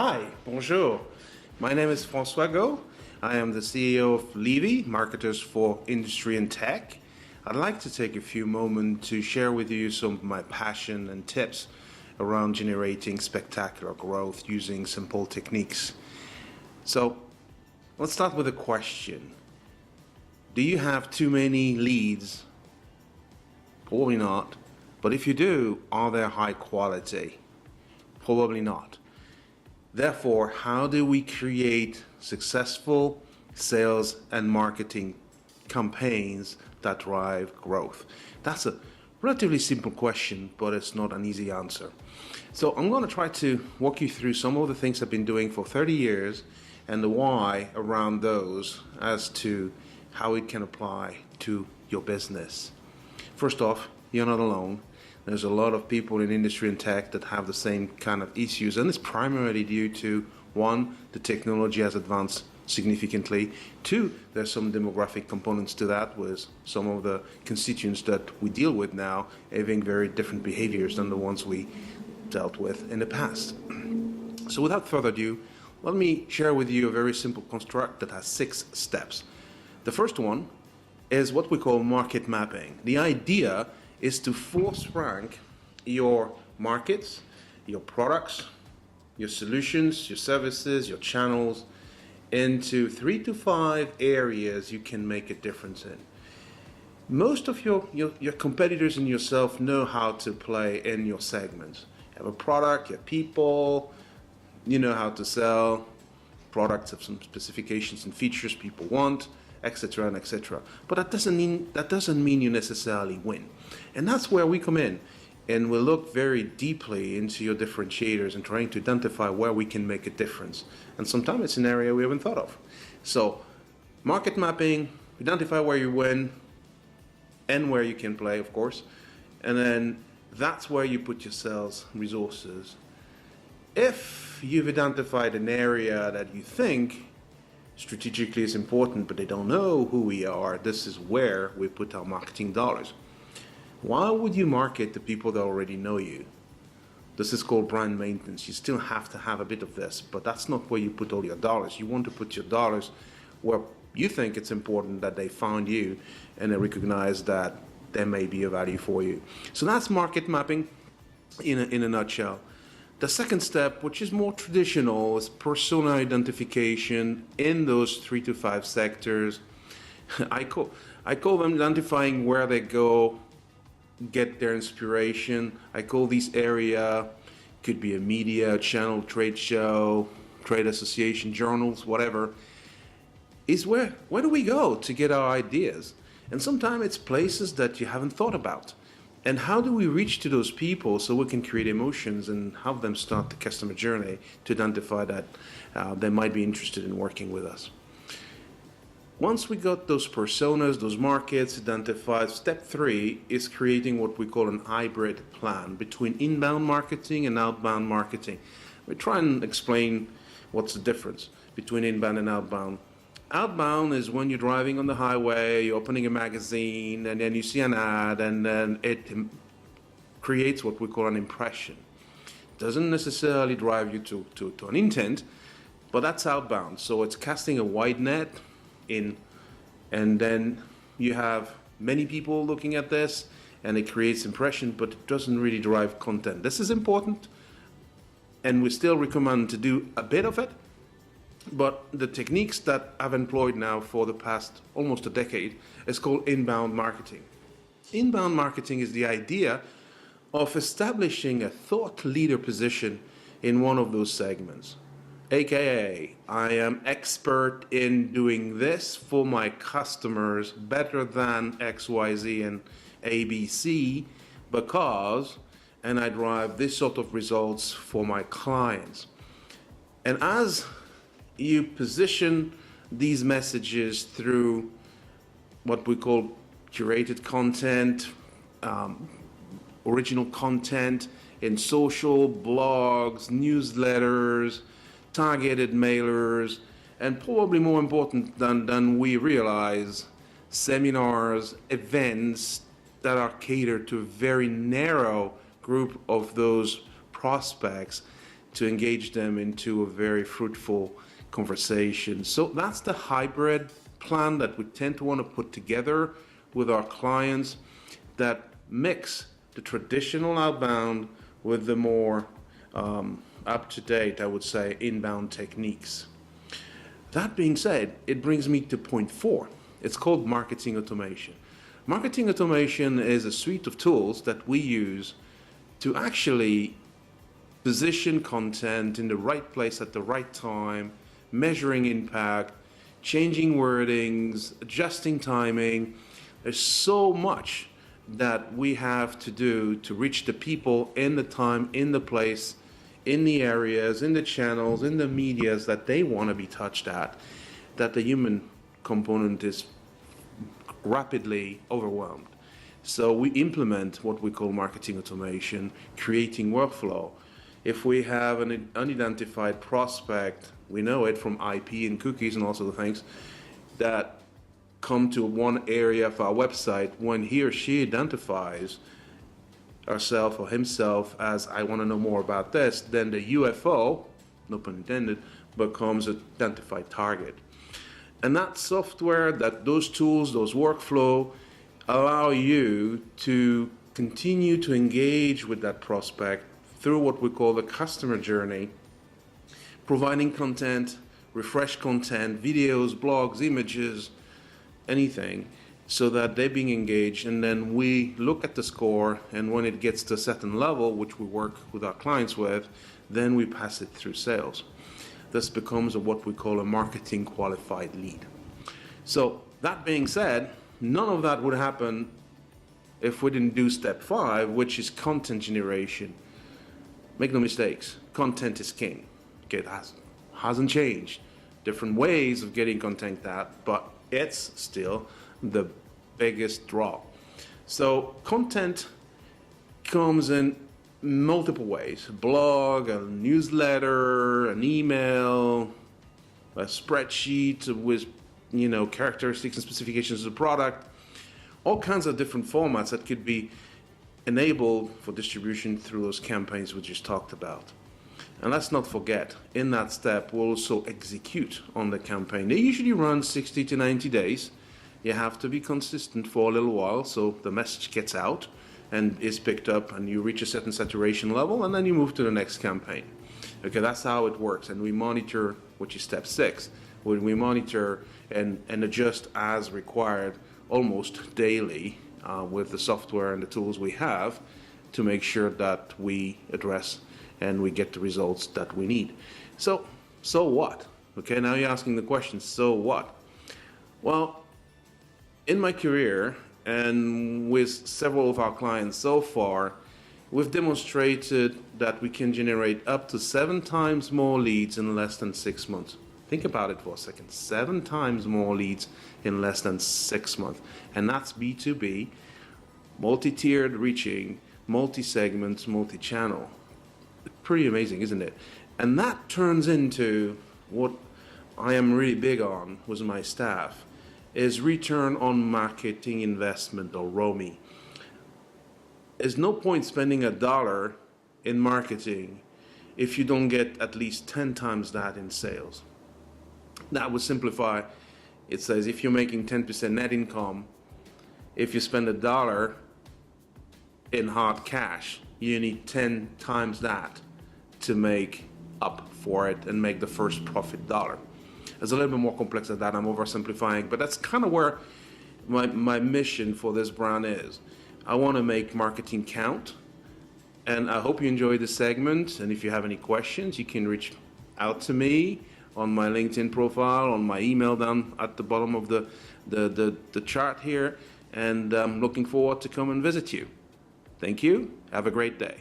Hi, bonjour. My name is Francois Gau. I am the CEO of LEVY, Marketers for Industry and Tech. I'd like to take a few moments to share with you some of my passion and tips around generating spectacular growth using simple techniques. So let's start with a question. Do you have too many leads? Probably not. But if you do, are they high quality? Probably not. Therefore, how do we create successful sales and marketing campaigns that drive growth? That's a relatively simple question, but it's not an easy answer. So I'm going to try to walk you through some of the things I've been doing for 30 years and the why around those as to how it can apply to your business. First off, you're not alone. There's a lot of people in industry and tech that have the same kind of issues, and it's primarily due to, one, the technology has advanced significantly. Two, there's some demographic components to that, with some of the constituents that we deal with now having very different behaviors than the ones we dealt with in the past. So without further ado, let me share with you a very simple construct that has 6 steps. The first one is what we call market mapping. The idea is to force rank your markets, your products, your solutions, your services, your channels into 3 to 5 areas you can make a difference in. Most of your competitors and yourself know how to play in your segments. You have a product, you have people, you know how to sell. Products have some specifications and features people want, etc. and etc. But that doesn't mean you necessarily win. And that's where we come in, and we'll look very deeply into your differentiators and trying to identify where we can make a difference. And sometimes it's an area we haven't thought of. So market mapping, identify where you win and where you can play, of course. And then that's where you put your sales resources. If you've identified an area that you think strategically is important, but they don't know who we are, this is where we put our marketing dollars. Why would you market to people that already know you? This is called brand maintenance. You still have to have a bit of this, but that's not where you put all your dollars. You want to put your dollars where you think it's important that they found you and they recognize that there may be a value for you. So that's market mapping in a nutshell. The second step, which is more traditional, is persona identification in those 3 to 5 sectors. I call them identifying where they go, get their inspiration. I call these area, could be a media, channel, trade show, trade association, journals, whatever, is where do we go to get our ideas? And sometimes it's places that you haven't thought about. And how do we reach to those people so we can create emotions and have them start the customer journey to identify that they might be interested in working with us? Once we got those personas, those markets identified, step 3 is creating what we call an hybrid plan between inbound marketing and outbound marketing. We try and explain what's the difference between inbound and outbound. Outbound is when you're driving on the highway, you're opening a magazine, and then you see an ad, and then it creates what we call an impression. Doesn't necessarily drive you to an intent, but that's outbound. So it's casting a wide net in, and then you have many people looking at this, and it creates impression, but it doesn't really drive content. This is important, and we still recommend to do a bit of it. But the techniques that I've employed now for the past almost a decade is called inbound marketing. Inbound marketing is the idea of establishing a thought leader position in one of those segments. AKA, I am expert in doing this for my customers better than XYZ and ABC because, and I drive this sort of results for my clients. And as you position these messages through what we call curated content, original content in social, blogs, newsletters, targeted mailers, and probably more important than we realize, seminars, events that are catered to a very narrow group of those prospects to engage them into a very fruitful conversation. So that's the hybrid plan that we tend to want to put together with our clients that mix the traditional outbound with the more up-to-date, I would say, inbound techniques. That being said, it brings me to point 4. It's called marketing automation. Marketing automation is a suite of tools that we use to actually position content in the right place at the right time, measuring impact, changing wordings, adjusting timing. There's so much that we have to do to reach the people in the time, in the place, in the areas, in the channels, in the medias that they want to be touched at, that the human component is rapidly overwhelmed. So we implement what we call marketing automation, creating workflow. If we have an unidentified prospect, we know it from IP and cookies and also the things that come to one area of our website. When he or she identifies herself or himself as, I want to know more about this, then the UFO, no pun intended, becomes an identified target. And that software, those tools, those workflow allow you to continue to engage with that prospect through what we call the customer journey, providing content, refresh content, videos, blogs, images, anything, so that they're being engaged. And then we look at the score, and when it gets to a certain level, which we work with our clients with, then we pass it through sales. This becomes what we call a marketing qualified lead. So that being said, none of that would happen if we didn't do step 5, which is content generation. Make no mistakes, content is king. Okay, it hasn't changed. Different ways of getting content out, but it's still the biggest draw. So content comes in multiple ways: blog, a newsletter, an email, a spreadsheet with characteristics and specifications of the product, all kinds of different formats that could be enabled for distribution through those campaigns we just talked about. And let's not forget, in that step, we'll also execute on the campaign. They usually run 60 to 90 days. You have to be consistent for a little while so the message gets out and is picked up and you reach a certain saturation level, and then you move to the next campaign. Okay, that's how it works. And we monitor, which is step 6, when we monitor and adjust as required almost daily with the software and the tools we have to make sure that we address and we get the results that we need. So what? Okay, now you're asking the question, so what? Well, in my career and with several of our clients so far, we've demonstrated that we can generate up to 7 times more leads in less than 6 months. Think about it for a second, 7 times more leads in less than 6 months. And that's B2B, multi-tiered reaching, multi-segments, multi-channel. Pretty amazing, isn't it? And that turns into what I am really big on with my staff, is return on marketing investment, or ROMI. There's no point spending $1 in marketing if you don't get at least 10 times that in sales. That would simplify. It says if you're making 10% net income, if you spend $1 in hard cash, you need 10 times that to make up for it and make the first profit dollar. It's a little bit more complex than that. I'm oversimplifying, but that's kind of where my mission for this brand is. I want to make marketing count, and I hope you enjoyed this segment. And if you have any questions, you can reach out to me on my LinkedIn profile, on my email down at the bottom of the chart here, and I'm looking forward to come and visit you. Thank you. Have a great day.